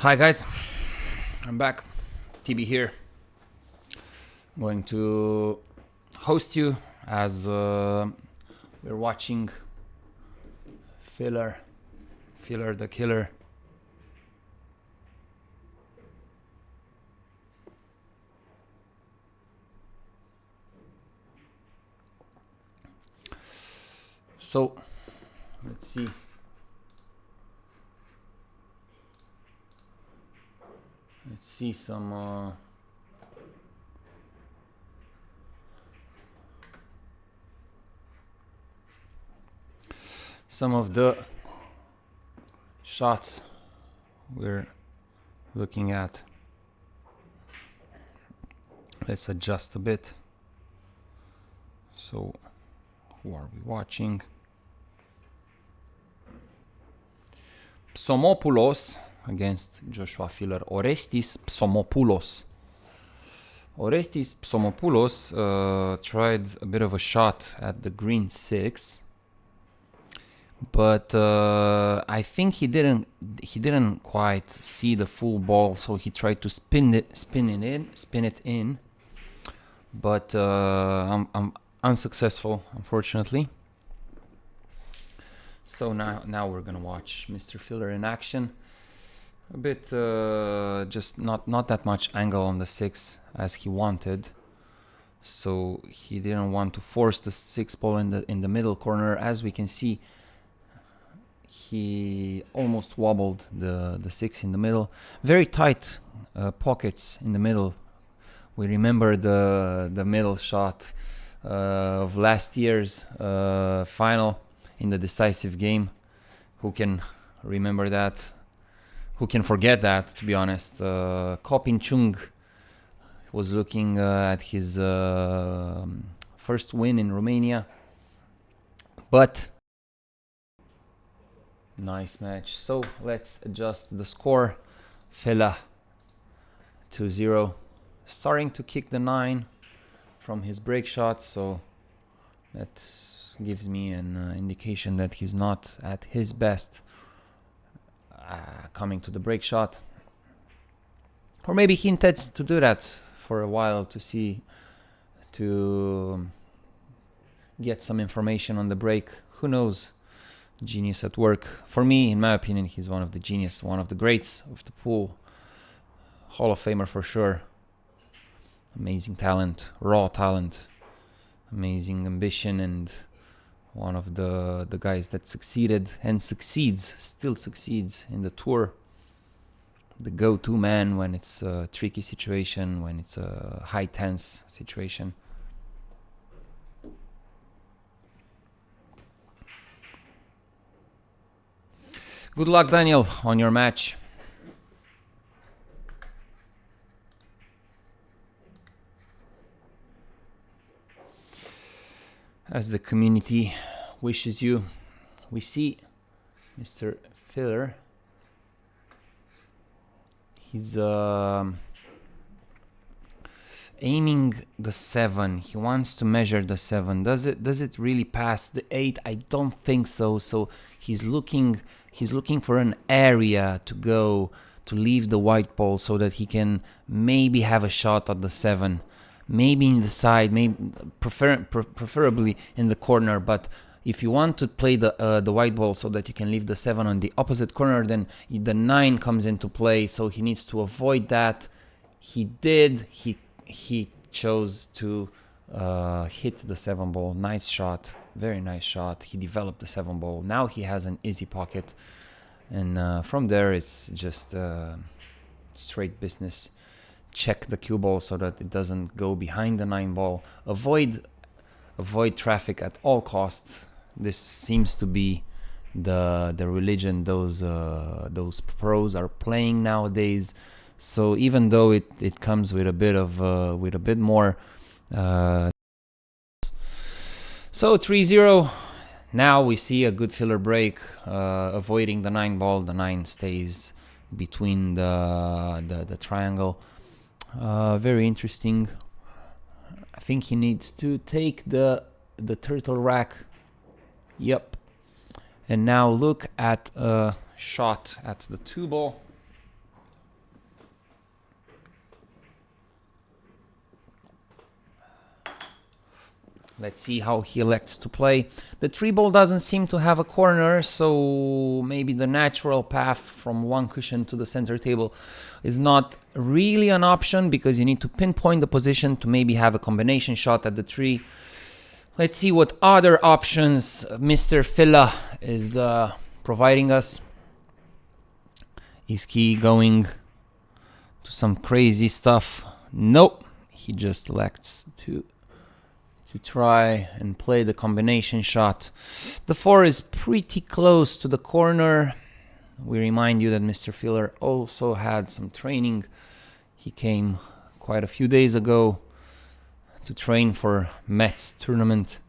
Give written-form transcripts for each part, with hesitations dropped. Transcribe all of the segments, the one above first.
Hi guys, I'm back. Tibi here. I'm going to host you as we're watching Filler the Killer. So let's see. Let's see some of the shots we're looking at. Let's adjust a bit. So who are we watching? Psomopoulos against Joshua Filler. Orestis Psomopoulos. Orestis Psomopoulos tried a bit of a shot at the green 6, but I think he didn't quite see the full ball, so he tried to spin it in, but I'm unsuccessful, unfortunately. So now we're gonna watch Mr. Filler in action. A bit just not that much angle on the 6 as he wanted, so he didn't want to force the 6 ball in the middle corner. As we can see, he almost wobbled the 6 in the middle. Very tight pockets in the middle. We remember the middle shot of last year's final in the decisive game. Who can remember that? Who can forget that, to be honest? Kopin Chung was looking at his first win in Romania. But nice match. So let's adjust the score. Fella 2-0. Starting to kick the 9 from his break shot. So that gives me an indication that he's not at his best coming to the break shot. Or maybe he intends to do that for a while to get some information on the break. Who knows? Genius at work. For me, in my opinion, he's one of the genius, one of the greats of the pool. Hall of Famer for sure. Amazing talent, raw talent, amazing ambition, and one of the guys that succeeded and still succeeds in the tour. The go-to man when it's a tricky situation, when it's a high tense situation. Good luck, Daniel, on your match. As the community wishes you, we see Mr. Filler. He's aiming the 7. He wants to measure the 7. Does it really pass the 8? I don't think so. So he's looking for an area to go to leave the white ball so that he can maybe have a shot at the 7. Maybe in the side, maybe preferably in the corner. But if you want to play the white ball so that you can leave the 7 on the opposite corner, then the 9 comes into play. So he needs to avoid that. He did. He chose to hit the 7 ball. Nice shot, very nice shot. He developed the 7 ball. Now he has an easy pocket, and from there it's just straight business. Check the cue ball so that it doesn't go behind the 9 ball. Avoid traffic at all costs. This seems to be the religion those pros are playing nowadays. So even though it comes with a bit more. So 3-0. Now we see a good filler break, avoiding the 9 ball. The 9 stays between the triangle. Very interesting. I think he needs to take the turtle rack. Yep. And now look at a shot at the 2 ball. Let's see how he elects to play. The 3-ball doesn't seem to have a corner, so maybe the natural path from one cushion to the center table is not really an option, because you need to pinpoint the position to maybe have a combination shot at the 3. Let's see what other options Mr. Filla is providing us. Is he going to some crazy stuff? Nope. He just elects to try and play the combination shot. The 4 is pretty close to the corner. We remind you that Mr. Filler also had some training. He came quite a few days ago to train for Mezz tournament.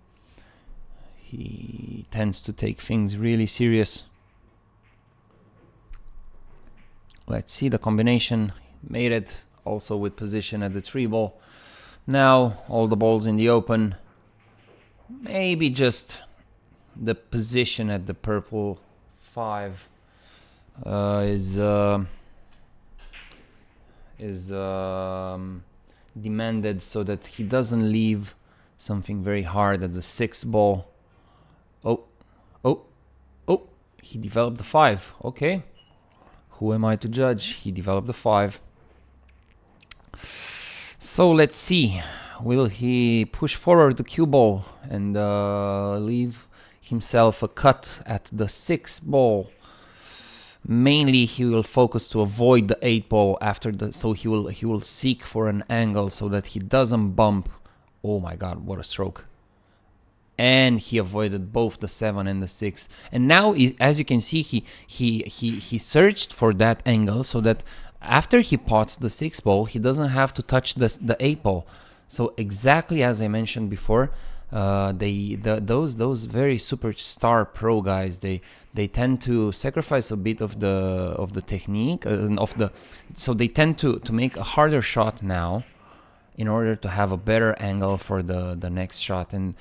He tends to take things really serious. Let's see the combination. Made it also with position at the 3-ball. Now all the balls in the open. Maybe just the position at the purple 5 is demanded, so that he doesn't leave something very hard at the 6-ball. Oh, he developed the 5. Okay, who am I to judge? He developed the 5. So let's see, will he push forward the cue ball and leave himself a cut at the 6-ball? Mainly he will focus to avoid the 8-ball after the, so he will seek for an angle so that he doesn't bump. Oh my god, what a stroke. And he avoided both the 7 and the 6. And now, as you can see, he searched for that angle so that after he pots the 6-ball, he doesn't have to touch the 8-ball. So exactly as I mentioned before, those very superstar pro guys, they tend to sacrifice a bit of the technique so they tend to make a harder shot now in order to have a better angle for the next shot. And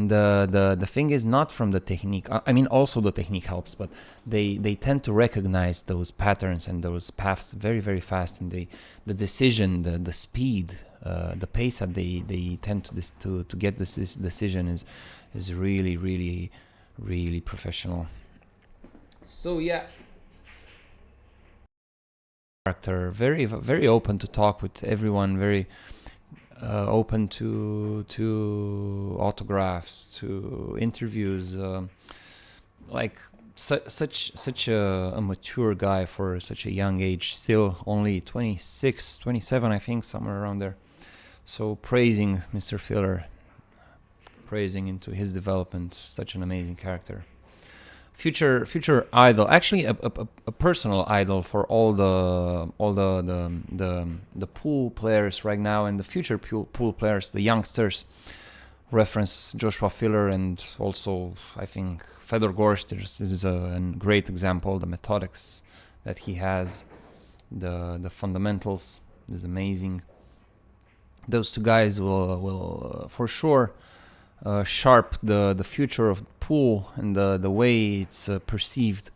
the thing is not from the technique. I mean, also the technique helps, but they tend to recognize those patterns and those paths very, very fast. And the decision, the speed, the pace that they tend to get this decision is really, really, really professional. So yeah, character, very, very open to talk with everyone, very open to autographs, to interviews, like such a mature guy for such a young age, still only 26, 27, I think, somewhere around there. So praising Mr. Filler, praising into his development, such an amazing character. Future idol, actually a personal idol for all the pool players right now, and the future pool players, the youngsters. Reference Joshua Filler, and also I think Fedor Gorsh. This is a great example. The methodics that he has, the fundamentals is amazing. Those two guys will for sure sharp the future of pool and the way it's perceived,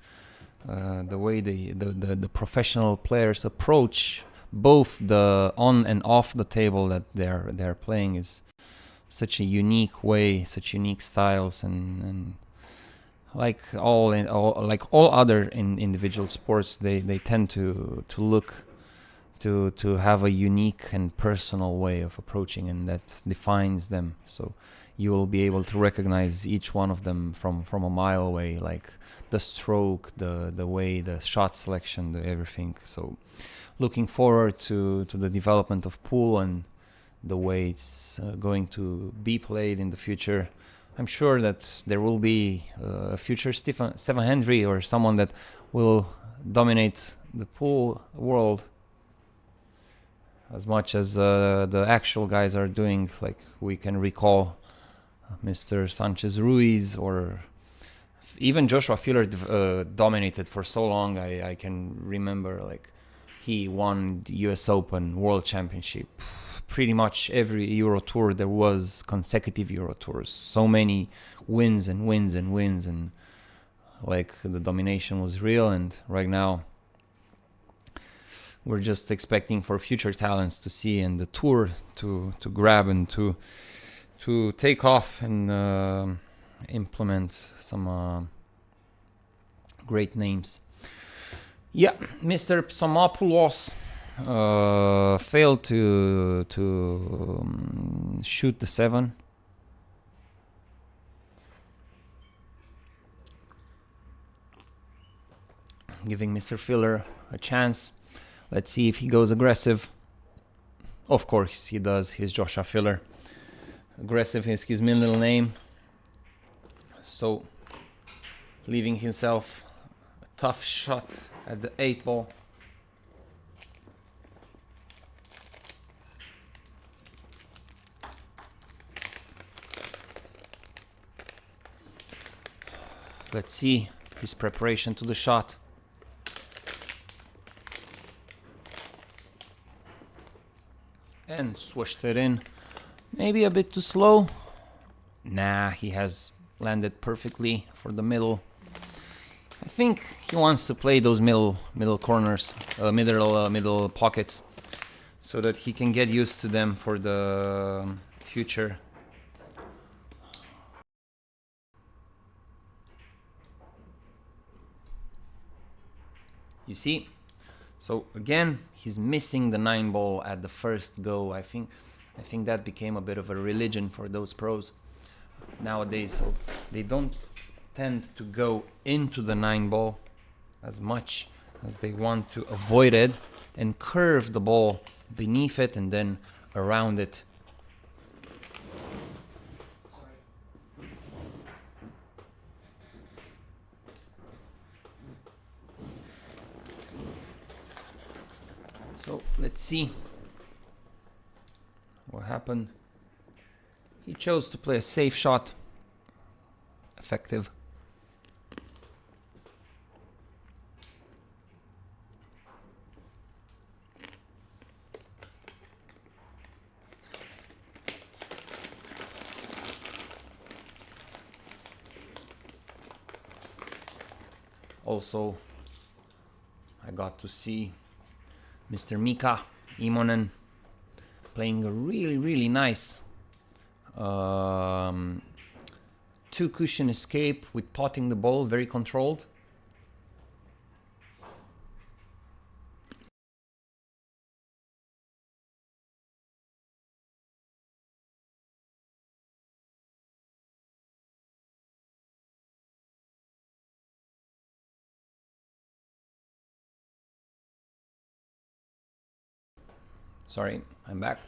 the way the professional players approach both the on and off the table that they're playing is such a unique way, such unique styles, and like all other individual sports, they tend to look to have a unique and personal way of approaching, and that defines them. So you will be able to recognize each one of them from a mile away, like the stroke, the way, the shot selection, everything. So looking forward to the development of pool and the way it's going to be played in the future. I'm sure that there will be a future Stephen Hendry or someone that will dominate the pool world as much as the actual guys are doing. Like we can recall Mr. Sanchez Ruiz, or even Joshua Filler dominated for so long. I can remember, like, he won the US Open, World Championship. Pretty much every Euro Tour there was consecutive Euro Tours. So many wins and wins and wins, and like the domination was real. And right now we're just expecting for future talents to see, and the tour to grab and to to take off and implement some great names. Yeah, Mr. Psamopoulos failed to shoot the 7. Giving Mr. Filler a chance. Let's see if he goes aggressive. Of course he does. He's Joshua Filler. Aggressive is his middle name. So leaving himself a tough shot at the 8 ball. Let's see his preparation to the shot. And swooshed it in. Maybe a bit too slow. Nah, he has landed perfectly for the middle. I think he wants to play those middle corners, middle pockets, so that he can get used to them for the future. You see? So again, he's missing the 9 ball at the first go. I think that became a bit of a religion for those pros nowadays. So they don't tend to go into the 9 ball as much as they want to avoid it and curve the ball beneath it and then around it. So let's see what happened. He chose to play a safe shot. Effective. Also, I got to see Mr. Mika Immonen playing a really nice 2 cushion escape with potting the ball, very controlled. Sorry, I'm back.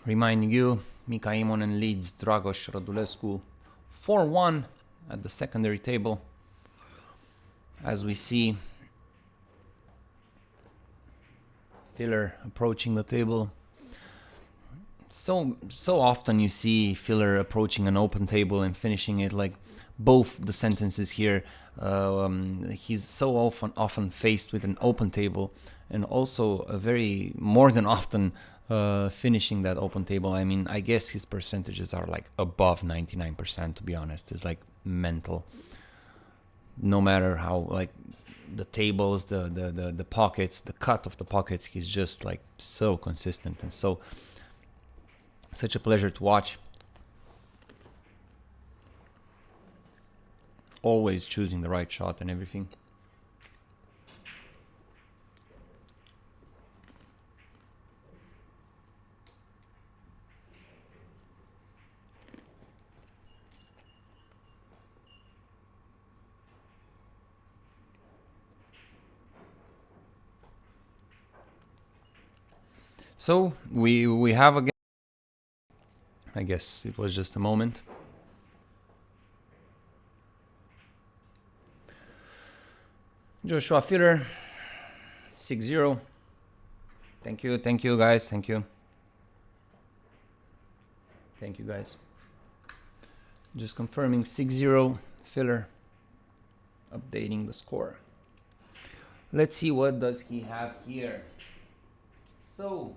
Reminding you, Mika Immonen leads Dragos Radulescu 4-1 at the secondary table. As we see Filler approaching the table. So often you see Filler approaching an open table and finishing it, like both the sentences here. He's so often faced with an open table, and also a very more than often finishing that open table. I mean, I guess his percentages are like above 99%, to be honest. It's like mental. No matter how, like, the tables, the pockets, the cut of the pockets, he's just like so consistent and so such a pleasure to watch. Always choosing the right shot and everything. So we have again. I guess it was just a moment. Joshua Filler 6-0. Thank you guys. Thank you guys. Just confirming 6-0 Filler. Updating the score. Let's see what does he have here. So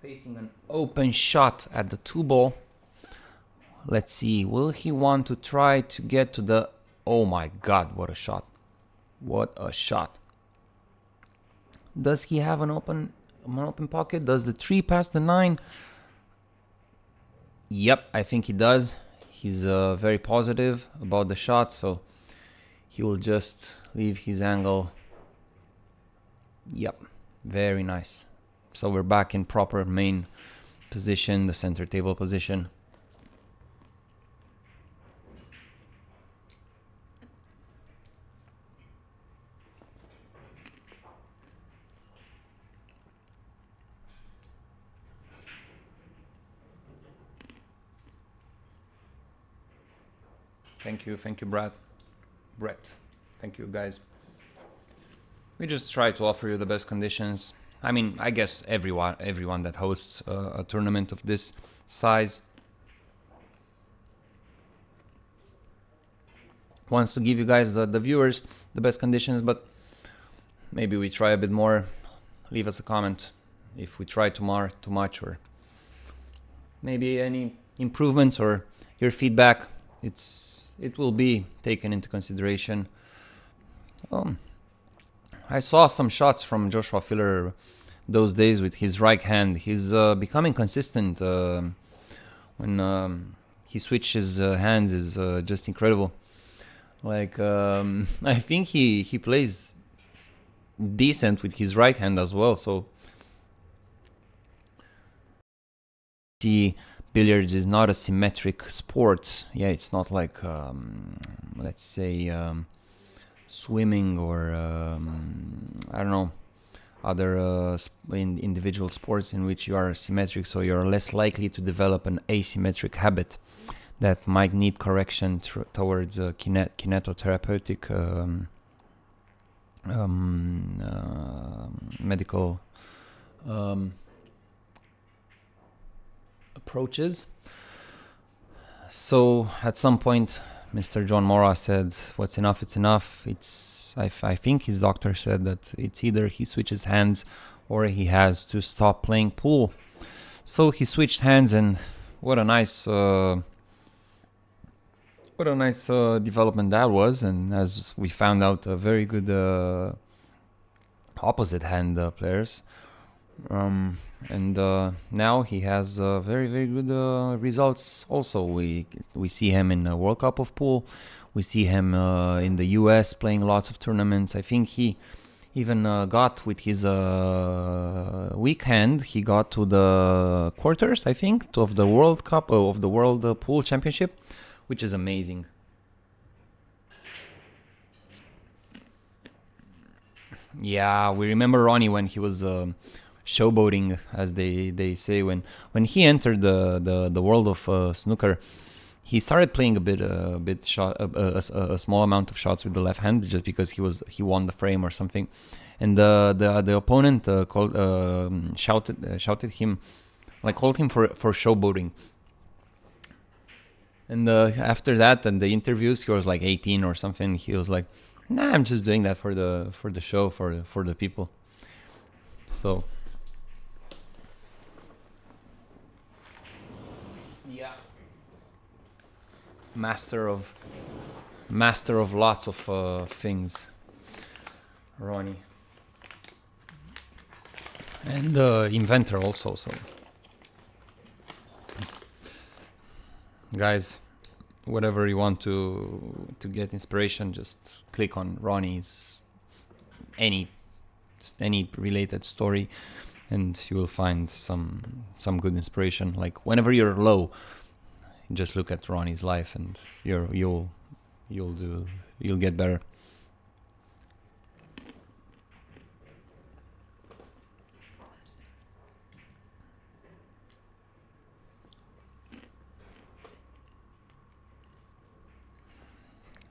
facing an open shot at the 2 ball. Let's see, will he want to try to get to the... Oh my god, what a shot. What a shot. Does he have an open one open pocket. Does the 3 pass the 9? Yep, I think he does. He's very positive about the shot, so he will just leave his angle. Yep, very nice. So we're back in proper main position, the center table position. Thank you, Brett. Thank you, guys. We just try to offer you the best conditions. I mean, I guess everyone that hosts a tournament of this size wants to give you guys, the viewers, the best conditions, but maybe we try a bit more. Leave us a comment if we try too much, or maybe any improvements or your feedback. It will be taken into consideration. I saw some shots from Joshua Filler those days with his right hand. He's becoming consistent. When he switches hands is just incredible. Like I think he plays decent with his right hand as well. So billiards is not a symmetric sport. Yeah, it's not like let's say swimming or I don't know, other individual sports in which you are symmetric, so you're less likely to develop an asymmetric habit that might need correction towards kinetotherapeutic medical approaches. So at some point Mr. John Mora said, what's enough, it's enough. I think his doctor said that it's either he switches hands or he has to stop playing pool. So he switched hands, and what a nice development that was. And as we found out, a very good opposite hand players. And now he has very, very good results. Also, we see him in the World Cup of Pool. We see him in the US playing lots of tournaments. I think he even got with his weak hand. He got to the quarters, I think, of the World Cup of the World Pool Championship, which is amazing. Yeah, we remember Ronnie when he was showboating, as they say, when he entered the world of snooker. He started playing a small amount of shots with the left hand, just because he won the frame or something, and the opponent shouted him, like called him for showboating. And after that, and the interviews, he was like 18 or something. He was like, "Nah, I'm just doing that for the show, for the people." So. Yeah. Master of lots of things, Ronnie, and inventor also. So, guys, whatever you want to get inspiration, just click on Ronnie's any related story, and you will find some good inspiration. Like whenever you're low, just look at Ronnie's life, and you'll get better.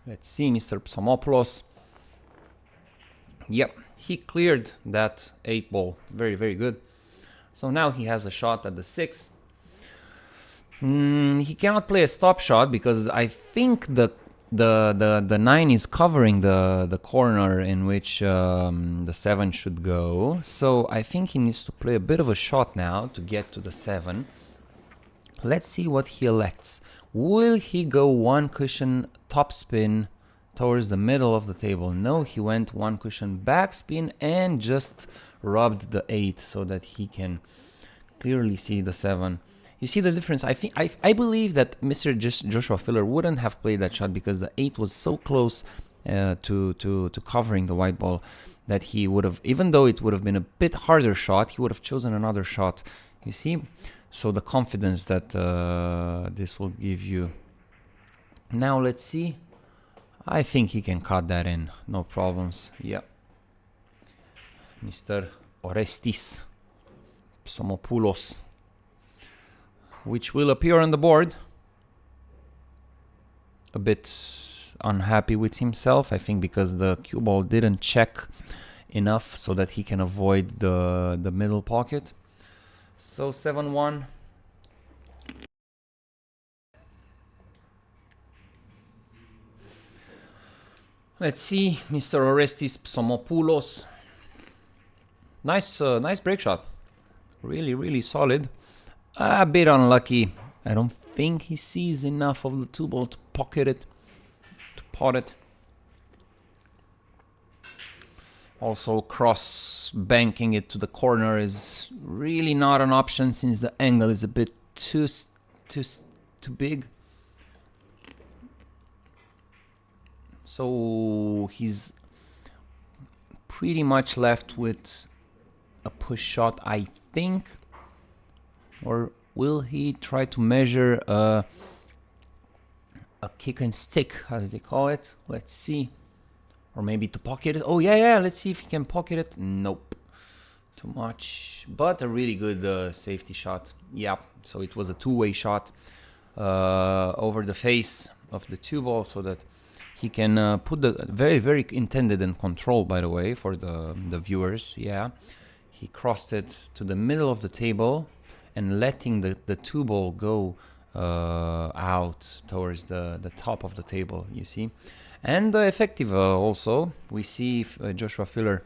Let's see, Mr. Psamopoulos. Yep, he cleared that 8 ball. Very, very good. So now he has a shot at the 6. He cannot play a stop shot because I think the 9 is covering the corner in which the 7 should go. So I think he needs to play a bit of a shot now to get to the 7. Let's see what he elects. Will he go one cushion top spin towards the middle of the table? No, he went one cushion back spin and just rubbed the 8 so that he can clearly see the 7. You see the difference? I believe that Mr. Joshua Filler wouldn't have played that shot because the 8 was so close to covering the white ball that he would have, even though it would have been a bit harder shot, he would have chosen another shot. You see? So the confidence that this will give you. Now let's see. I think he can cut that in, no problems. Yeah. Mr. Orestis Psomopoulos, which will appear on the board. A bit unhappy with himself, I think, because the cue ball didn't check enough so that he can avoid the middle pocket. So 7-1. Let's see, Mr. Orestis Psomopoulos. Nice break shot. Really solid. A bit unlucky. I don't think he sees enough of the 2 ball to pocket it, to pot it. Also, cross banking it to the corner is really not an option since the angle is a bit too big. So he's pretty much left with a push shot, I think. Or will he try to measure a kick and stick, as they call it? Let's see. Or maybe to pocket it. Oh, yeah, let's see if he can pocket it. Nope. Too much. But a really good safety shot. Yeah, so it was a two-way shot over the face of the 2 ball so that he can put the very intended and controlled, by the way, for the viewers. Yeah, he crossed it to the middle of the table and letting the 2 ball go out towards the top of the table, you see. And effective also. We see if, Joshua Filler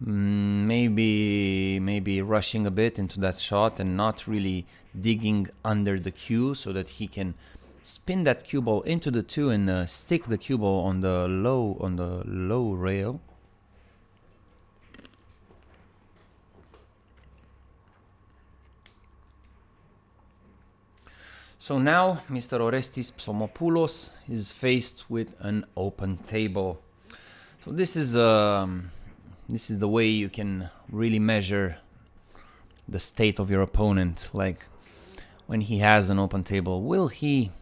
maybe rushing a bit into that shot and not really digging under the cue so that he can spin that cue ball into the 2 and stick the cue ball on the low rail. So now Mr. Orestis Psomopoulos is faced with an open table. So this is the way you can really measure the state of your opponent. Like when he has an open table, will he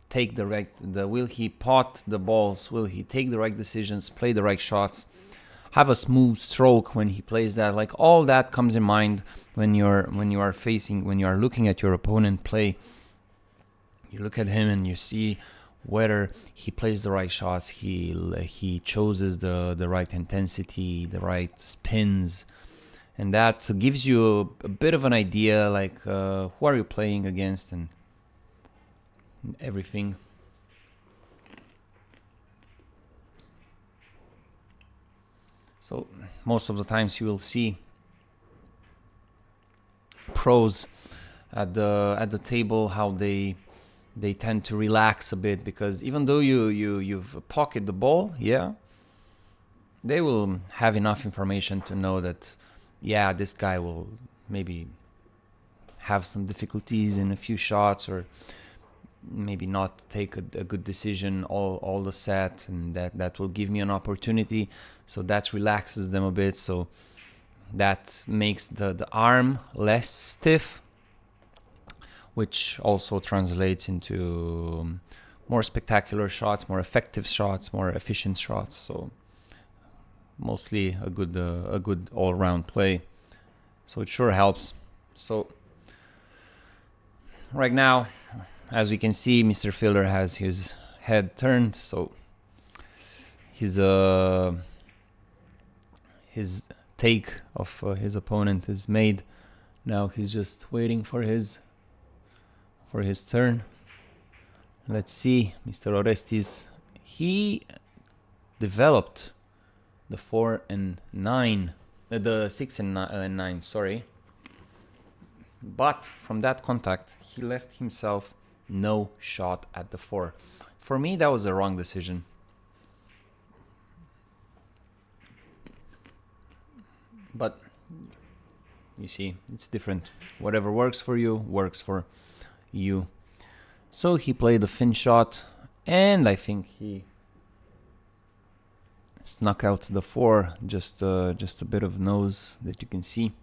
take will he pot the balls? Will he take the right decisions, play the right shots, have a smooth stroke when he plays that? Like all that comes in mind when you are looking at your opponent play. You look at him and you see whether he plays the right shots, he chooses the right intensity, the right spins, and that gives you a bit of an idea, like who are you playing against and everything. So most of the times you will see pros at the table how they tend to relax a bit, because even though you've pocketed the ball, yeah, they will have enough information to know that, yeah, this guy will maybe have some difficulties in a few shots, or maybe not take a good decision all the set, and that will give me an opportunity. So that relaxes them a bit. So that makes the arm less stiff, which also translates into more spectacular shots, more effective shots, more efficient shots. So mostly a good all-round play. So it sure helps. So right now, as we can see, Mr. Filler has his head turned, so his take of his opponent is made. Now he's just waiting for his turn. Let's see, Mr. Orestis, he developed the 4 and 9, the 6 and 9, sorry. But from that contact, he left himself no shot at the 4. For me, that was a wrong decision. but you see, it's different. Whatever works for you works for you. So he played a fin shot, and I think he snuck out the 4, just a bit of nose that you can see.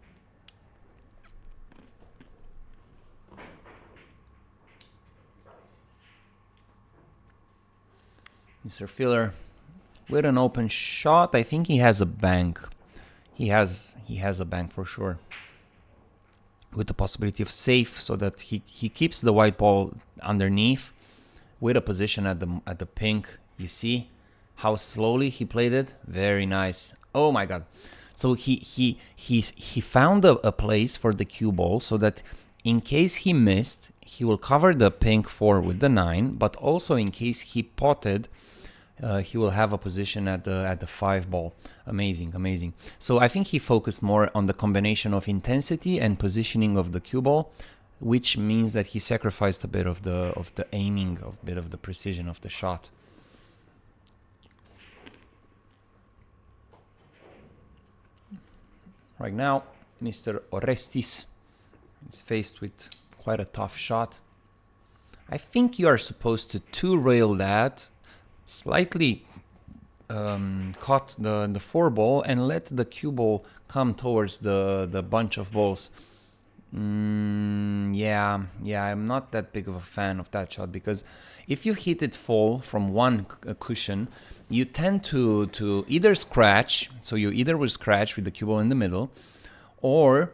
Mr. Filler with an open shot. I think he has a bank. He has a bank for sure, with the possibility of safe, so that he keeps the white ball underneath with a position at the pink. You see how slowly he played it? Very nice. Oh my god. So he found a place for the cue ball, so that in case he missed, he will cover the pink 4 with the 9, but also in case he potted, he will have a position at the 5 ball. Amazing, amazing. So I think he focused more on the combination of intensity and positioning of the cue ball, which means that he sacrificed a bit of the aiming, a bit of the precision of the shot. Right now, Mr. Orestis is faced with quite a tough shot. I think you are supposed to two-rail that, slightly cut the 4 ball and let the cue ball come towards the bunch of balls. Yeah, I'm not that big of a fan of that shot, because if you hit it full from one cushion, you tend to either scratch, so you either will scratch with the cue ball in the middle, or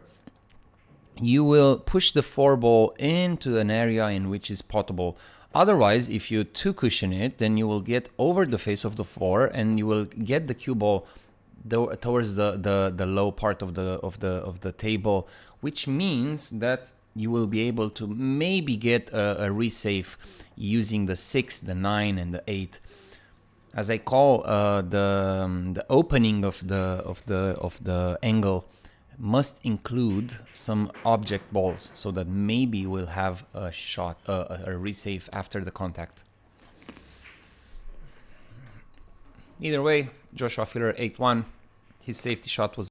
you will push the 4 ball into an area in which is potable. Otherwise, if you two cushion it, then you will get over the face of the 4 and you will get the cue ball towards the low part of the table, which means that you will be able to maybe get a resave using the 6, the 9, and the 8. As I call the opening of the angle must include some object balls, so that maybe we'll have a shot, a resave after the contact. Either way, Joshua Filler 8-1. His safety shot was...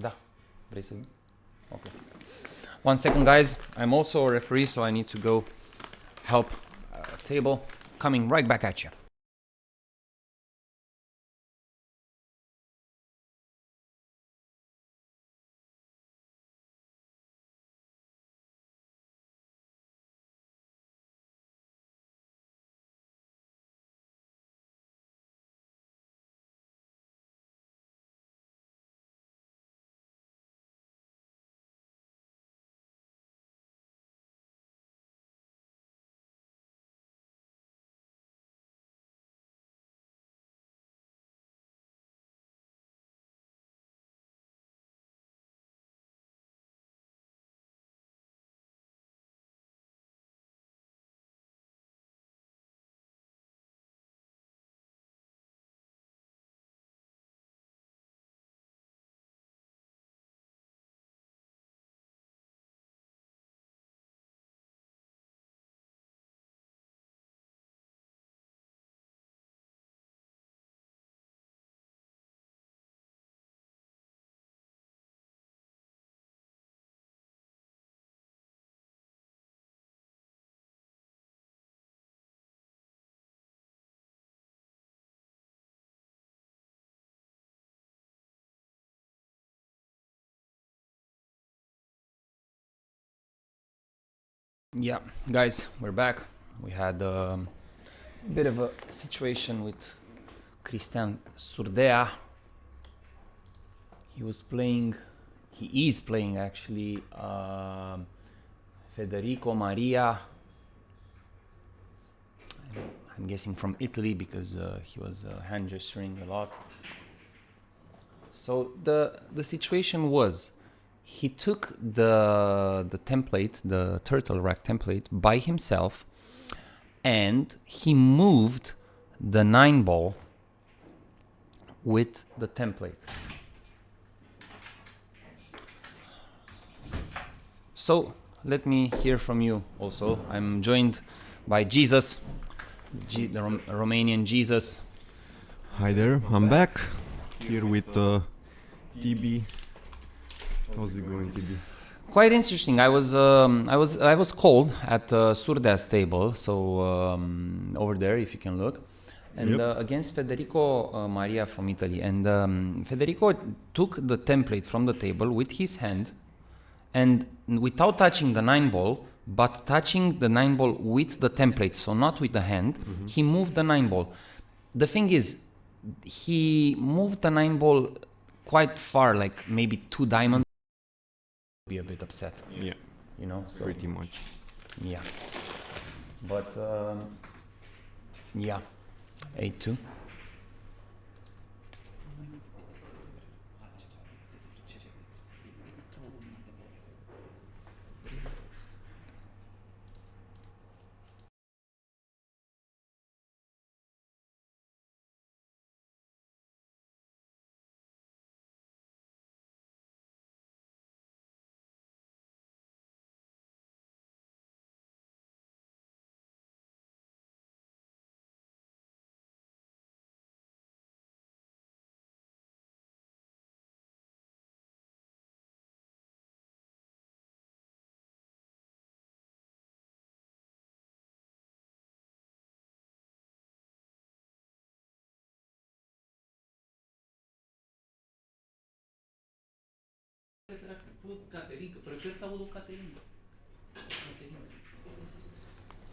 Da, vrei să... Okay. 1 second, guys. I'm also a referee, so I need to go help table. Coming right back at you. Yeah, guys, we're back. We had a bit of a situation with Cristian Surdea. He is playing actually Federico Maria. I'm guessing from Italy, because he was hand gesturing a lot. So the situation was, he took the template, the turtle rack template, by himself, and he moved the 9 ball with the template. So let me hear from you also. I'm joined by Jesus. The Romanian Jesus. Hi there, I'm back here with Tibi. How's it going, Tibi? Quite interesting. I was called at Surdea's table, so over there, if you can look, and against Federico Maria from Italy. And Federico took the template from the table with his hand, and without touching the 9-ball, but touching the 9-ball with the template, so not with the hand, he moved the 9-ball. The thing is, he moved the 9-ball quite far, like maybe 2 diamonds. Be a bit upset. Yeah, you know, so pretty much. Yeah, but yeah, 8-2.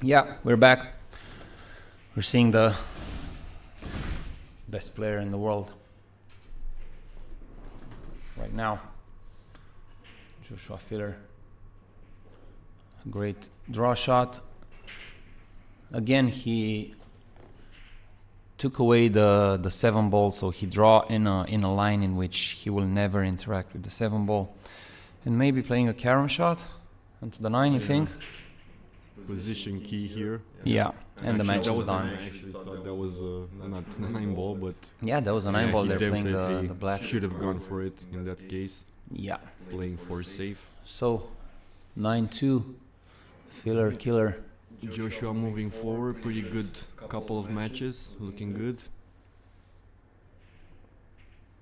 Yeah, we're back. We're seeing the best player in the world right now, Joshua Filler. Great draw shot. Again, he took away the 7-ball, so he draw in a line in which he will never interact with the 7-ball, and maybe playing a carom shot onto the 9. You think? Position key here. Yeah, and the match is done. I actually thought that was not a 9-ball, but Yeah, that was a 9-ball. They're playing the black. Should have gone for it in that case. Yeah. Playing for safe. So 9-2. Filler killer. Joshua moving forward, pretty good couple of matches, looking good.